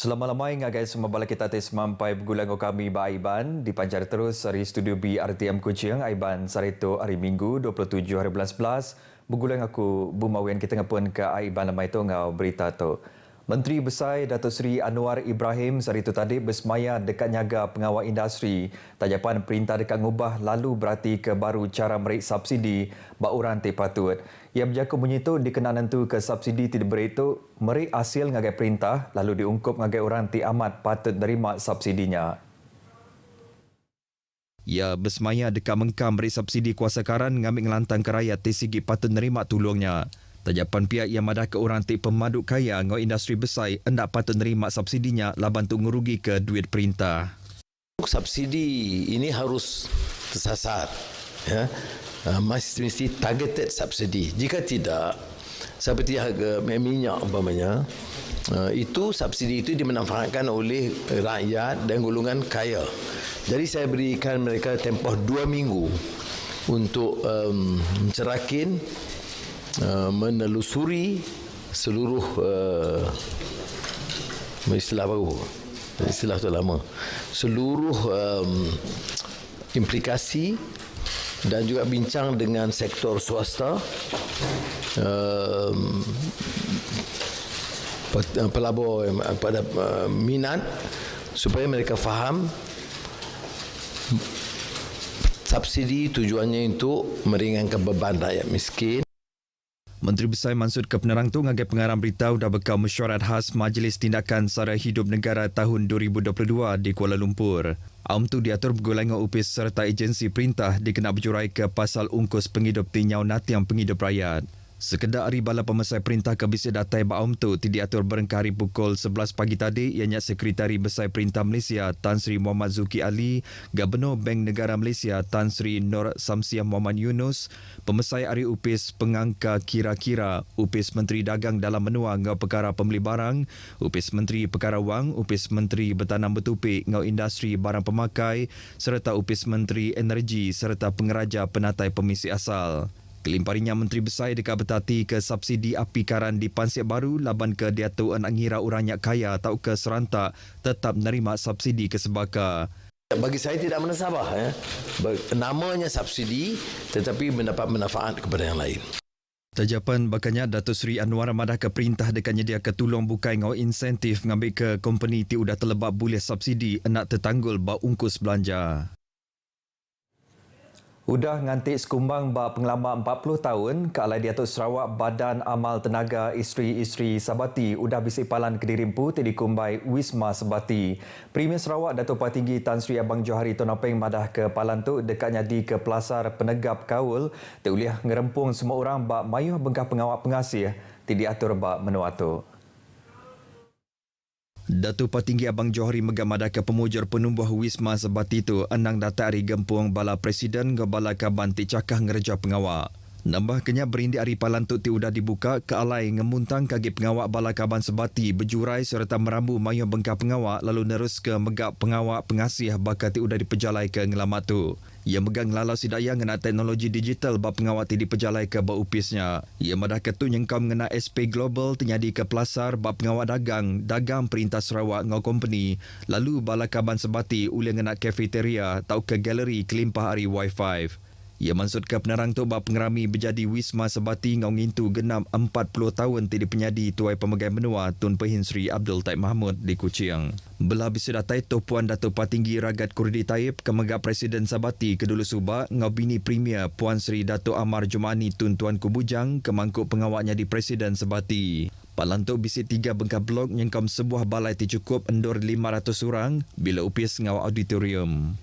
Selama-lamai ngagai semua bala kita tes mampai bergulang kami ba Aiban dipancar terus dari studio B RTM Kuching Aiban sarito hari Minggu 27 hari 11 bergulang aku bumawian kita ngapun ke Aiban lamai tu ngau berita tu. Menteri Besar Datuk Seri Anwar Ibrahim sarito tadi bersemaya dekat nyaga pengawal industri tajapan perintah dekat ngubah lalu berarti ke baru cara merik subsidi bak orang patut. Ia berjakut menyitu dikenaan tu ke subsidi tidak beri itu merik hasil ngagai perintah lalu diungkup ngagai orang amat patut nerima subsidinya. Ia bersemaya dekat mengkam merik subsidi kuasa karan ngambil ngelantang ke rakyat sigi patut nerima tolongnya. Tajapan pihak yang madah ke orang pemaduk kaya ngau industri besar hendak patut nerima subsidinya laban tu ngerugi ke duit perintah. Subsidi ini harus tersasar, ya. Mesti targeted subsidi. Jika tidak, seperti harga minyak umpamanya, itu subsidi itu dimanfaatkan oleh rakyat dan golongan kaya. Jadi saya berikan mereka tempoh 2 minggu untuk mencerakin, menelusuri seluruh istilah baru, istilah tu lama, seluruh implikasi dan juga bincang dengan sektor swasta, pelabur pada minat supaya mereka faham subsidi tujuannya untuk meringankan beban rakyat miskin. Menteri Besar Mansud ke penerang tu ngagai pengarang beritahu dah bekal mesyuarat khas Majlis Tindakan Sara Hidup Negara tahun 2022 di Kuala Lumpur. Tu diatur bergolongan UPIS serta agensi perintah dikena berjurai ke pasal ungkus penghidup tinyau natiang penghidup rakyat. Sekedar hari bala pemesai perintah ke bisik datai tu diatur berengkah hari pukul 11 pagi tadi ianya Sekretari Besar Perintah Malaysia Tan Sri Muhammad Zuki Ali, Gubernur Bank Negara Malaysia Tan Sri Nur Samsiah Muhammad Yunus, pemesai hari UPIS pengangka kira-kira, UPIS Menteri Dagang dalam menua ngau perkara pembeli barang, UPIS Menteri Perkara Wang, UPIS Menteri Bertanam Bertupik ngau industri barang pemakai serta UPIS Menteri Energi serta pengeraja penatai pemisi asal. Kelimparinya Menteri Besar dekat bertati ke subsidi api karan di Pansip Baru laban ke diatur anak ngira orangnya kaya atau ke serentak tetap menerima subsidi kesebaka. Bagi saya tidak menasabah, ya. Namanya subsidi tetapi mendapat manfaat kepada yang lain. Tajapan bakanya Datuk Seri Anwar madah ke perintah dekat nyedia ketulung bukai ngau insentif ngambil ke company ti udah terlebat boleh subsidi nak tertanggul bau ungkus belanja. Udah ngantik sekumbang bak pengalaman 40 tahun ke Alai Datuk Sarawak Badan Amal Tenaga Isteri-Isteri Sabati udah bisik palan Kedirimpu di Kumbai Wisma Sabati. Premier Sarawak Datuk Patinggi Tan Sri Abang Johari Tonopeng madah ke palan tu dekatnya di ke Pelasar Penegap Kaul teruliah ngerempung semua orang bak mayuh bengkah pengawal pengasih diatur bak menua tu. Datuk Patinggi Abang Johari Megamadah ke pemujur penumbuh Wisma Sabati itu enang data hari gempuang bala Presiden ke bala kaban ti cakah ngereja pengawak. Nambah kenyak berindi hari palan tu ti udah dibuka ke alai ngemuntang kaki pengawak bala kaban Sabati berjurai serta merambu mayuh bengkah pengawak lalu nerus ke megak pengawak pengasih bakal ti udah dipejalai ke ngelamat tu. Ia megang lalau sidaya ngena teknologi digital bab pengawat ti dipejalai ke bab upisnya. Ia madah ketu nyengkau ngena SP Global tinyadi ke Pelasar bab pengawat dagang Perintah Sarawak ngau company. Lalu bala kaban Sabati uli ngena kafeteria tau ke galeri kelimpah hari Wi-Fi. Ia maksud ke penerang tu bab pengerami berjadi Wisma Sabati ngau ngintu genam 40 tahun ti dipenyadi Tuai Pemegai Menua Tun Pehin Sri Abdul Taib Mahmud di Kuching. Belah bisudatai tu Puan Datuk Patinggi Ragat Kurdi Taib Kemegak Presiden Sabati Kedulu Subak ngau bini Premier Puan Sri Datuk Amar Jumani Tun Tuan Kubujang kemangkuk pengawaknya di Presiden Sabati. Palantuk bisi 3 bengkah blok nyengkam sebuah balai ti cukup endor 500 orang bila upis ngau auditorium.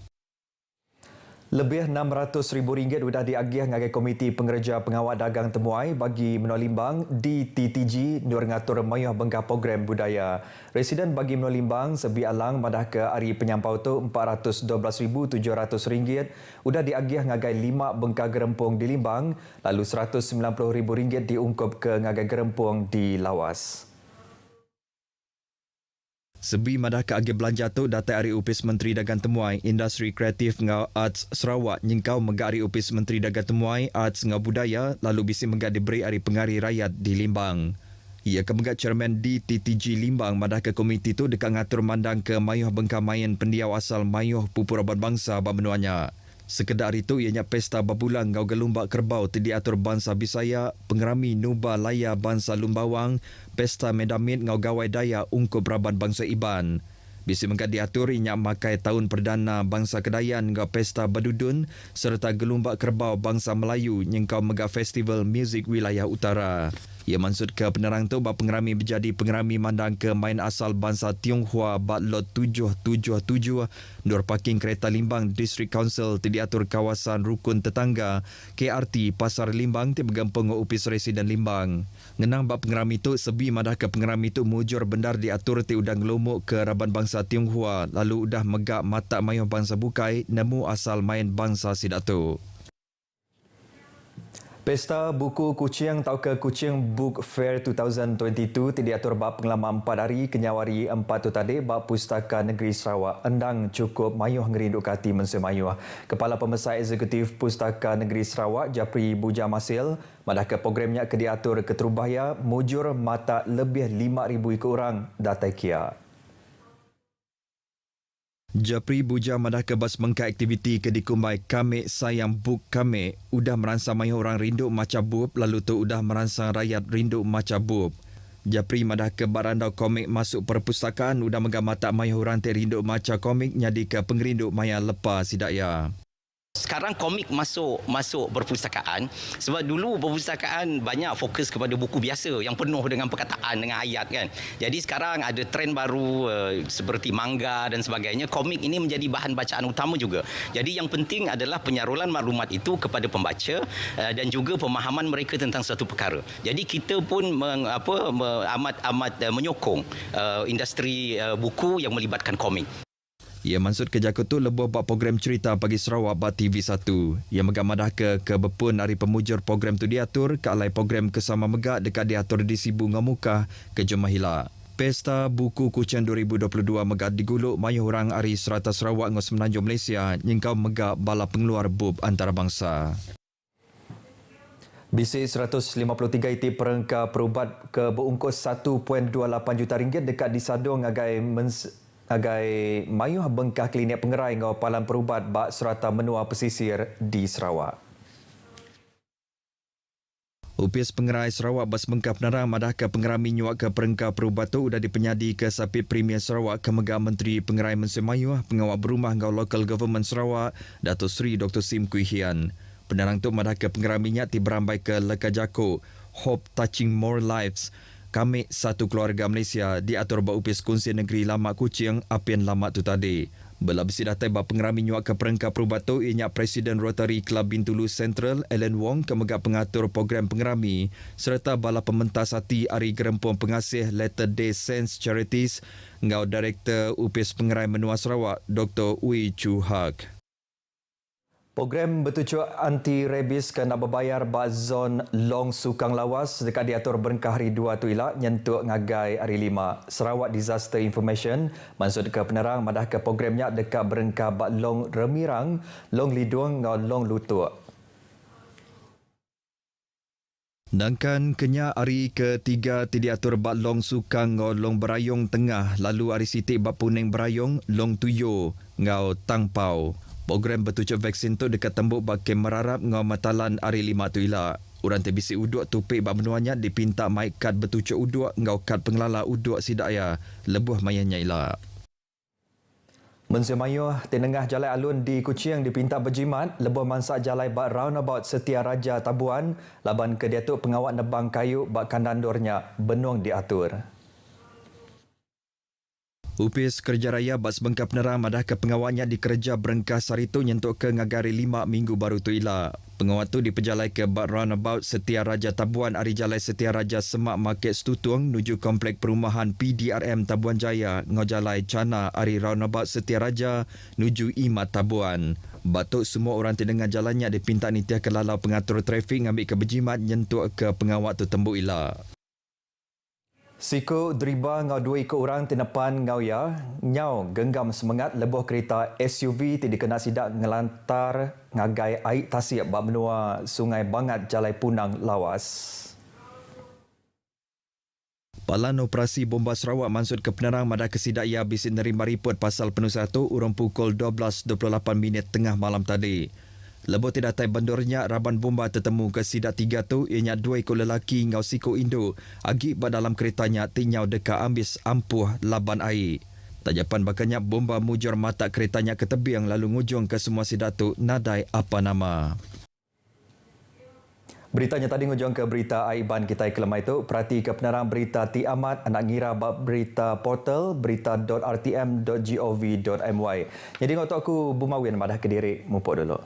Lebih RM600,000 sudah diagih ngagai Komiti Pengereja Pengawal Dagang Temuai bagi Menua Limbang di TTG nur ngatur mayuh bengkah program budaya. Residen bagi Menua Limbang Sebi Alang madah ke hari penyampau tu RM412,700 sudah diagih ngagai 5 bengkah gerempung di Limbang lalu RM190,000 diungkup ke ngagai gerempung di Lawas. Sebi madah ke agi belanja tu data hari upis Menteri Dagang Temuai Industri Kreatif ngau Arts Sarawak nyengkau megak hari upis Menteri Dagang Temuai Arts ngau Budaya lalu bisi megak diberi hari pengari rakyat di Limbang. Ia kemegat Chairman DTTG Limbang madah ke komiti tu dekat ngatur mandang ke mayuh bengkamayan pendiau asal mayuh pupuraban bangsa bamenuanya. Sekedar itu ianya pesta babulang ngau gelumbak kerbau diatur bangsa Bisaya, pengerami Nuba Laya bangsa Lumbawang, pesta medamit ngau gawai daya ungkup raban bangsa Iban. Bisi mengkat diatur ianya makai tahun perdana bangsa Kedayan ngau pesta badudun serta gelumbak kerbau bangsa Melayu nyengkau mega festival muzik wilayah utara. Ia maksud ke penerang tu bahawa pengerami menjadi pengerami mandang ke main asal bangsa Tionghoa bat lot 777 Nur Parking Kereta Limbang District Council diatur kawasan rukun tetangga KRT Pasar Limbang bergempung upis residen Limbang. Ngenang bahawa pengerami tu sebi madah ke pengerami tu mujur bendar diatur udang ngelumuk ke raban bangsa Tionghoa lalu udah megak mata mayuh bangsa Bukai nemu asal main bangsa Sidatu. Pesta Buku Kuching atau ke Kuching Book Fair 2022 diatur bab pengalaman 4 hari kenyawari 4 tu tadi bab Pustaka Negeri Sarawak endang cukup mayuh ngerinduk hati mense mayuh. Kepala Pembesar Eksekutif Pustaka Negeri Sarawak Japri Buja Masil madah ke programnya ke diatur ke Terubaya mujur mata lebih 5,000 ikut orang datai kia. Japri Buja madah ke bas mengka aktiviti ke dikumbai kami sayang buk kami udah merangsang mayuh orang rindu macam bub lalu tu udah merangsang rakyat rindu macam bub. Japri madah ke barandau komik masuk perpustakaan udah megamata mayuh orang terindu macam komik nyadi ke pengerindu maya lepas sidaya. Sekarang komik masuk perpustakaan sebab dulu perpustakaan banyak fokus kepada buku biasa yang penuh dengan perkataan dengan ayat kan. Jadi sekarang ada trend baru seperti manga dan sebagainya. Komik ini menjadi bahan bacaan utama juga. Jadi yang penting adalah penyaluran maklumat itu kepada pembaca dan juga pemahaman mereka tentang suatu perkara. Jadi kita pun amat menyokong industri buku yang melibatkan komik. Ia maksud ke jakut tu lebuh bab program cerita pagi Sarawak bat TV1. Ia megak madah ke bepun hari pemujur program tu diatur ke alai program kesama megak dekat diatur di Sibu Ngamukah ke Jemahila. Pesta Buku Kuching 2022 megak diguluk mayuh orang hari serata Sarawak ngau Semenanjung Malaysia nyengkau megak bala pengeluar bub antarabangsa. Bisi 153 itip perengka perubat ke berungkus 1.28 juta ringgit dekat disadung agai mayuh bengkah klinik pengerai ngau palan perubat bak serata menua pesisir di Sarawak. Upis pengerai Sarawak bas bengkah penerang madah ke pengerami nyuak ke perengka perubat tu udah dipenyadi ke Sapit Premier Sarawak ke Megah Menteri Pengerai Mensi Mayuh Pengawal Berumah ngau Local Government Sarawak Datuk Seri Dr. Sim Kui Hian. Penerang tu madah ke pengeraminya berambai ke Leka Jako Hope Touching More Lives. Kami satu keluarga Malaysia diatur berupis Kunsi Negeri Lamak Kuching apian Lamak tu tadi. Bela besi datai bab pengerami nyuak ke perengka perubat tu ianya Presiden Rotary Club Bintulu Central Alan Wong ke megak pengatur program pengerami serta bala pementas hati Ari Gerempung Pengasih Latter Day Saints Charities ngau Direktur Upis Pengerai Menua Sarawak Dr. Wee Chu Hak. Program bertujuk anti-rabies kena berbayar bak zon Long Sukang Lawas dekat diatur berengkah hari 2 tu ilak nyentuk ngagai hari 5. Sarawak Disaster Information maksud ke penerang madah ke programnya dekat berengkah bak Long Remirang, Long Lidung ngau Long Lutuk. Sedangkan kenya hari ketiga diatur bak Long Sukang ngau Long Berayong Tengah lalu hari sitik bak Puning Berayong Long Tuyo ngau Tangpau. Program bertujuk vaksin tu dekat tembuk baki merarap ngau matalan hari 5 tu ilak. Orang terbisi uduk tupik bak menuanya dipinta mic kad bertujuk uduk ngau kad pengelala uduk sidaya lebuh mayanya ilak. Mensi mayuh tenengah jalan alun di Kuching dipinta berjimat lebuh mansak jalan bak roundabout Setia Raja Tabuan laban ke diatuk pengawal nebang kayu bak kandandurnya benuang diatur. Upis Kerja Raya bas bengkah penerang madah ke pengawalnya di kerja berengkah saritu nyentuk ke ngagari 5 minggu baru tu ilak. Pengawal tu diperjalai ke bak roundabout Setia Raja Tabuan ari jalai Setia Raja Semak Market Setutung nuju komplek perumahan PDRM Tabuan Jaya ngau jalai Cana ari roundabout Setia Raja nuju Imat Tabuan. Batuk semua orang terdengar jalannya dipinta nitiah ke lalau pengatur trafik ngambil ke berjimat nyentuk ke pengawal tu tembuk ilak. Siku driba ngau 2 ikut orang tenepan ngau ya, nyau genggam semangat lebuh kereta SUV dikena sidak ngelantar ngagai air tasik bak menua Sungai Bangat Jalai Punang Lawas. Palan Operasi Bomba Sarawak Mansud ke penerang Madah Kesidaya habis menerima report pasal penuh 1 urung pukul 12.28 tengah malam tadi. Lebih tidak tai bandornya raban bomba tertemu ke sidak 3 tu ianya 2 ekor lelaki ngau siko Indo agi dalam keretanya tinyau dekat ambis ampuh laban air. Tajapan bakanya bomba mujur mata keretanya ke tebing lalu ngujung ke semua sidak tu nadai apa nama. Beritanya tadi ngujung ke berita Aiban kita kelemah itu. Perhati ke penerang berita Ti Amat anak ngira bab berita portal berita.rtm.gov.my. Jadi ngotok aku Bumawin Madah Kediri. Mupuk dulu.